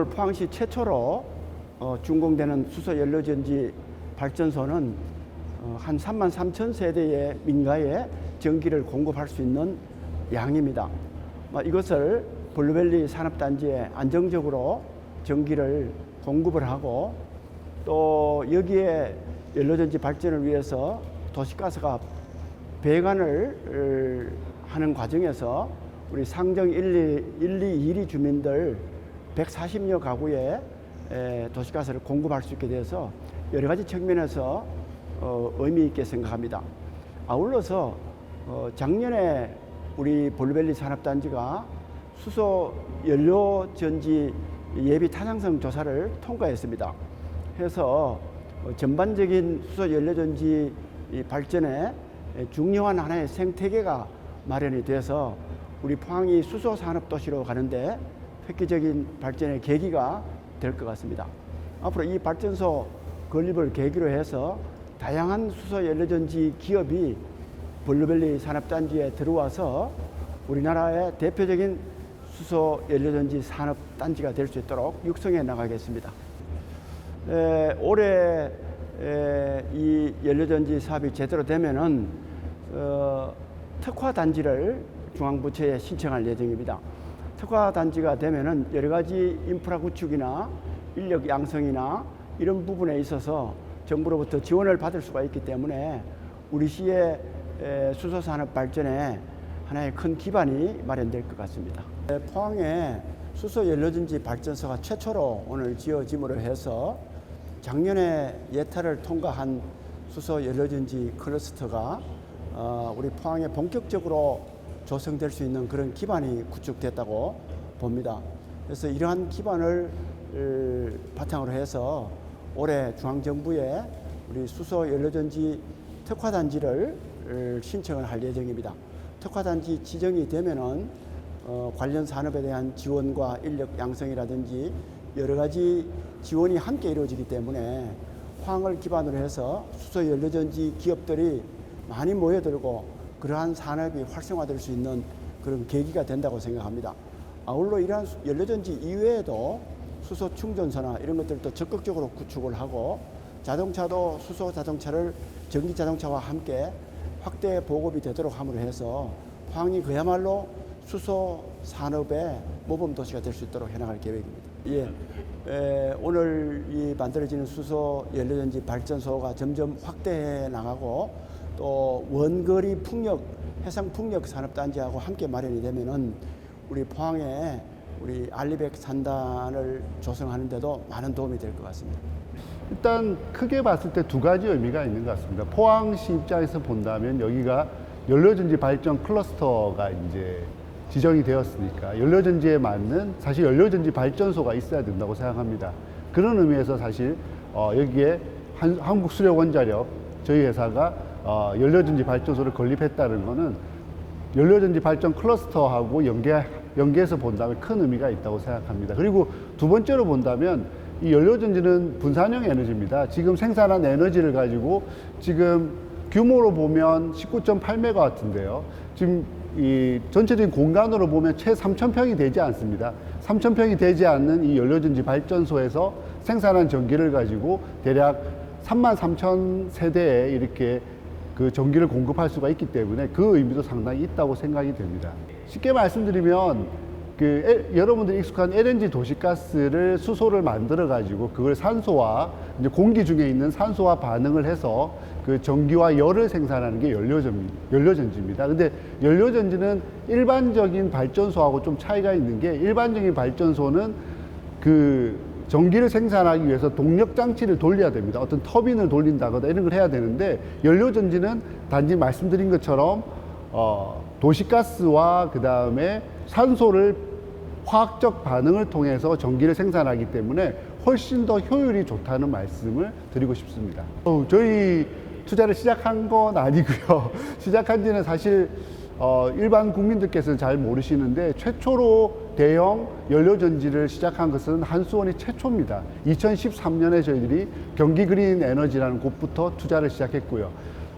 오늘 포항시 최초로 준공되는 수소 연료전지 발전소는 한 33,000세대의 민가에 전기를 공급할 수 있는 양입니다. 이것을 블루밸리 산업단지에 안정적으로 전기를 공급을 하고, 또 여기에 연료전지 발전을 위해서 도시가스가 배관을 하는 과정에서 우리 상정 1, 2 주민들 140여 가구에 도시가스를 공급할 수 있게 돼서 여러 가지 측면에서 의미 있게 생각합니다. 아울러서 작년에 우리 블루밸리 산업단지가 수소 연료전지 예비 타당성 조사를 통과했습니다. 해서 전반적인 수소 연료전지 발전에 중요한 하나의 생태계가 마련이 돼서 우리 포항이 수소 산업 도시로 가는데 획기적인 발전의 계기가 될 것 같습니다. 앞으로 이 발전소 건립을 계기로 해서 다양한 수소 연료전지 기업이 블루밸리 산업단지에 들어와서 우리나라의 대표적인 수소 연료전지 산업단지가 될 수 있도록 육성해 나가겠습니다. 올해 이 연료전지 사업이 제대로 되면은 특화단지를 중앙부처에 신청할 예정입니다. 특화단지가 되면은 여러 가지 인프라 구축이나 인력 양성이나 이런 부분에 있어서 정부로부터 지원을 받을 수가 있기 때문에 우리 시의 수소산업 발전에 하나의 큰 기반이 마련될 것 같습니다. 포항에 수소 연료전지 발전소가 최초로 오늘 지어짐으로 해서 작년에 예타를 통과한 수소 연료전지 클러스터가 우리 포항에 본격적으로 조성될 수 있는 그런 기반이 구축됐다고 봅니다. 그래서 이러한 기반을 바탕으로 해서 올해 중앙정부에 우리 수소 연료전지 특화단지를 신청을 할 예정입니다. 특화단지 지정이 되면은 관련 산업에 대한 지원과 인력 양성이라든지 여러 가지 지원이 함께 이루어지기 때문에 포항을 기반으로 해서 수소 연료전지 기업들이 많이 모여들고 그러한 산업이 활성화될 수 있는 그런 계기가 된다고 생각합니다. 아울러 이러한 연료전지 이외에도 수소 충전소나 이런 것들도 적극적으로 구축을 하고 자동차도 수소 자동차를 전기 자동차와 함께 확대 보급이 되도록 함으로 해서 포항이 그야말로 수소 산업의 모범 도시가 될 수 있도록 해나갈 계획입니다. 오늘 이 만들어지는 수소 연료전지 발전소가 점점 확대해 나가고 또 원거리 풍력, 해상 풍력 산업단지하고 함께 마련이 되면은 우리 포항에 우리 알리백 산단을 조성하는 데도 많은 도움이 될 것 같습니다. 일단 크게 봤을 때 두 가지 의미가 있는 것 같습니다. 포항시 입장에서 본다면 여기가 연료전지 발전 클러스터가 이제 지정이 되었으니까 연료전지에 맞는 사실 연료전지 발전소가 있어야 된다고 생각합니다. 그런 의미에서 사실 여기에 한국수력원자력 저희 회사가 연료전지 발전소를 건립했다는 것은 연료전지 발전 클러스터하고 연계해서 본다면 큰 의미가 있다고 생각합니다. 그리고 두 번째로 본다면 이 연료전지는 분산형 에너지입니다. 지금 생산한 에너지를 가지고 지금 규모로 보면 19.8메가와트인데요. 지금 이 전체적인 공간으로 보면 채 3,000평이 되지 않습니다. 3,000평이 되지 않는 이 연료전지 발전소에서 생산한 전기를 가지고 대략 33,000세대에 이렇게 그 전기를 공급할 수가 있기 때문에 그 의미도 상당히 있다고 생각이 됩니다. 쉽게 말씀드리면 여러분들이 익숙한 LNG 도시가스를 수소를 만들어 가지고 그걸 산소와 이제 공기 중에 있는 산소와 반응을 해서 그 전기와 열을 생산하는 게 연료전지입니다. 근데 연료전지는 일반적인 발전소하고 좀 차이가 있는 게 일반적인 발전소는 그 전기를 생산하기 위해서 동력 장치를 돌려야 됩니다. 어떤 터빈을 돌린다거나 이런 걸 해야 되는데 연료전지는 단지 말씀드린 것처럼 도시가스와 그 다음에 산소를 화학적 반응을 통해서 전기를 생산하기 때문에 훨씬 더 효율이 좋다는 말씀을 드리고 싶습니다. 저희 투자를 시작한 건 아니고요. 시작한 지는 사실 일반 국민들께서는 잘 모르시는데 최초로 대형 연료전지를 시작한 것은 한수원이 최초입니다. 2013년에 저희들이 경기 그린 에너지라는 곳부터 투자를 시작했고요.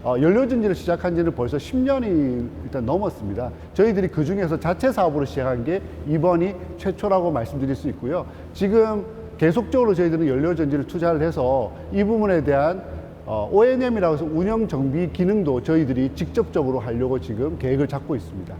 연료전지를 시작한 지는 벌써 10년이 일단 넘었습니다. 저희들이 그 중에서 자체 사업으로 시작한 게 이번이 최초라고 말씀드릴 수 있고요. 지금 계속적으로 저희들은 연료전지를 투자를 해서 이 부분에 대한 O&M이라고 해서 운영 정비 기능도 저희들이 직접적으로 하려고 지금 계획을 잡고 있습니다.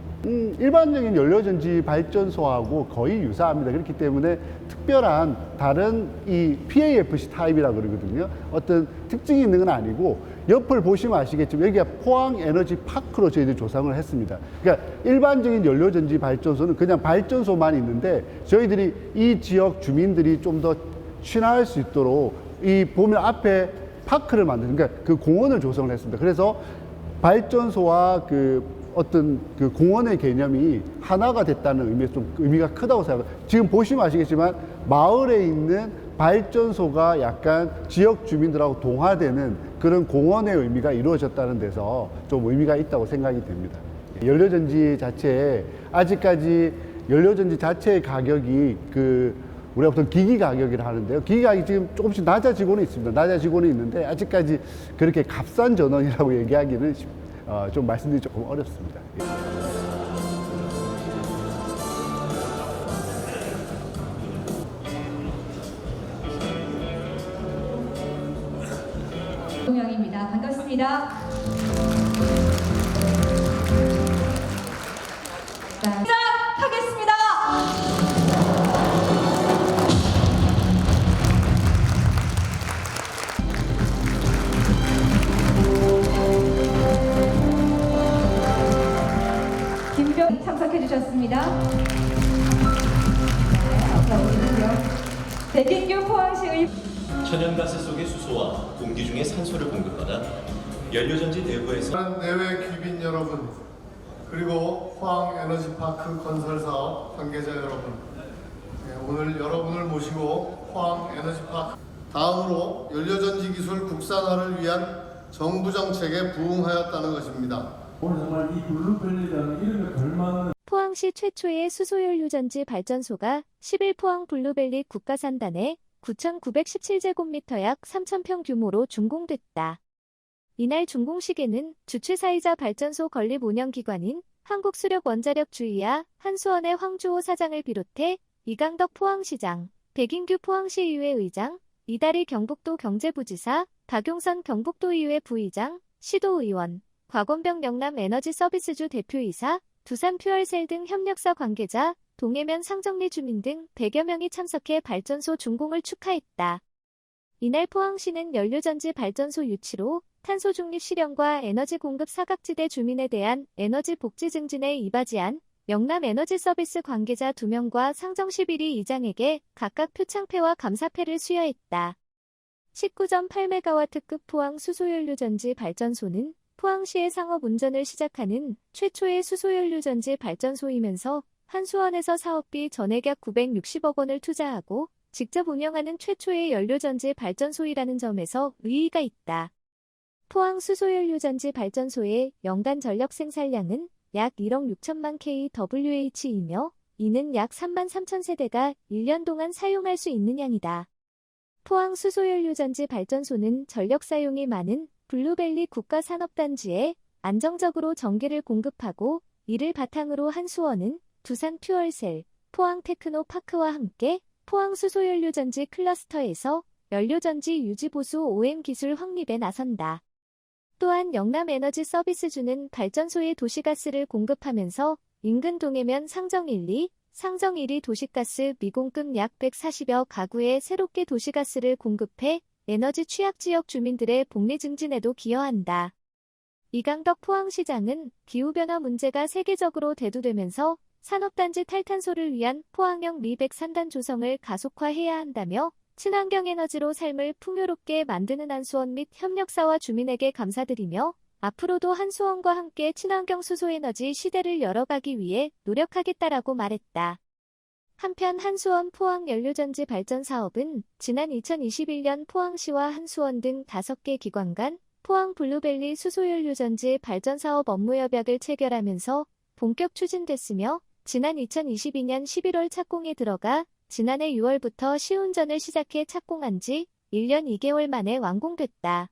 일반적인 연료전지 발전소하고 거의 유사합니다. 그렇기 때문에 특별한 다른 이 PAFC 타입이라고 그러거든요. 어떤 특징이 있는 건 아니고 옆을 보시면 아시겠지만 여기가 포항 에너지 파크로 저희들이 조성을 했습니다. 그러니까 일반적인 연료전지 발전소는 그냥 발전소만 있는데 저희들이 이 지역 주민들이 좀 더 친화할 수 있도록 이 보면 앞에 파크를 만드는, 그러니까 그 공원을 조성을 했습니다. 그래서 발전소와 그 어떤 그 공원의 개념이 하나가 됐다는 의미에서 좀 의미가 크다고 생각합니다. 지금 보시면 아시겠지만 마을에 있는 발전소가 약간 지역 주민들하고 동화되는 그런 공원의 의미가 이루어졌다는 데서 좀 의미가 있다고 생각이 됩니다. 연료전지 자체에 아직까지 연료전지 자체의 가격이 우리가 보통 기기 가격이라 하는데요. 기기 가격이 지금 조금씩 낮아지고는 있습니다. 낮아지고는 있는데 아직까지 그렇게 값싼 전원이라고 얘기하기는 좀 말씀드리기 조금 어렵습니다. 동영입니다. 반갑습니다. 자, 시작하겠습니다. 김병 참석해 주셨습니다. 백인규 포항시의 천연가스 속의 수소와 공기 중의 산소를 공급받아 연료전지 내부에서 내외 귀빈 여러분, 그리고 포항에너지파크 건설사업 관계자 여러분, 오늘 여러분을 모시고 포항에너지파크 다음으로 연료전지 기술 국산화를 위한 정부 정책에 부응하였다는 것입니다. 오늘 정말 이 블루벨리라는 이름에 걸맞는 포항시 최초의 수소연료전지 발전소가 11 포항 블루벨리 국가산단에 9,917제곱미터 약 3,000평 규모로 준공됐다. 이날 준공식에는 주최사이자 발전소 건립 운영기관인 한국수력원자력주의와 한수원의 황주호 사장을 비롯해 이강덕 포항시장, 백인규 포항시의회 의장, 이다리 경북도 경제부지사, 박용선 경북도의회 부의장, 시도의원, 곽원병 영남에너지서비스주 대표이사, 두산퓨얼셀 등 협력사 관계자, 동해면 상정리 주민 등 100여 명이 참석해 발전소 준공을 축하했다. 이날 포항시는 연료전지 발전소 유치로 탄소 중립 실현과 에너지 공급 사각지대 주민에 대한 에너지 복지 증진에 이바지한 영남에너지서비스 관계자 2명과 상정시 비리 이장에게 각각 표창패와 감사패를 수여했다. 19.8메가와트급 포항 수소연료전지 발전소는 포항시의 상업 운전을 시작하는 최초의 수소연료전지 발전소이면서 한수원에서 사업비 전액약 960억 원을 투자하고 직접 운영하는 최초의 연료전지 발전소이라는 점에서 의의가 있다. 포항 수소연료전지 발전소의 연간 전력 생산량은 약 1억 6천만 kWh이며 이는 약 3만 3천 세대가 1년 동안 사용할 수 있는 양이다. 포항 수소연료전지 발전소는 전력 사용이 많은 블루벨리 국가산업단지에 안정적으로 전기를 공급하고 이를 바탕으로 한수원은 두산퓨얼셀, 포항테크노파크와 함께 포항 수소연료전지 클러스터에서 연료전지 유지보수 OM 기술 확립에 나선다. 또한 영남에너지서비스주는 발전소에 도시가스를 공급하면서 인근 동해면 상정 1, 2, 상정 1이 도시가스 미공급 약 140여 가구에 새롭게 도시가스를 공급해 에너지 취약 지역 주민들의 복리 증진에도 기여한다. 이강덕 포항시장은 기후변화 문제가 세계적으로 대두되면서 산업단지 탈탄소를 위한 포항형 리백 산단 조성을 가속화해야 한다며 친환경 에너지로 삶을 풍요롭게 만드는 한수원 및 협력사와 주민에게 감사드리며 앞으로도 한수원과 함께 친환경 수소에너지 시대를 열어가기 위해 노력하겠다라고 말했다. 한편 한수원 포항연료전지 발전 사업은 지난 2021년 포항시와 한수원 등 5개 기관 간 포항 블루벨리 수소연료전지 발전 사업 업무협약을 체결하면서 본격 추진됐으며 지난 2022년 11월 착공에 들어가 지난해 6월부터 시운전을 시작해 착공한 지 1년 2개월 만에 완공됐다.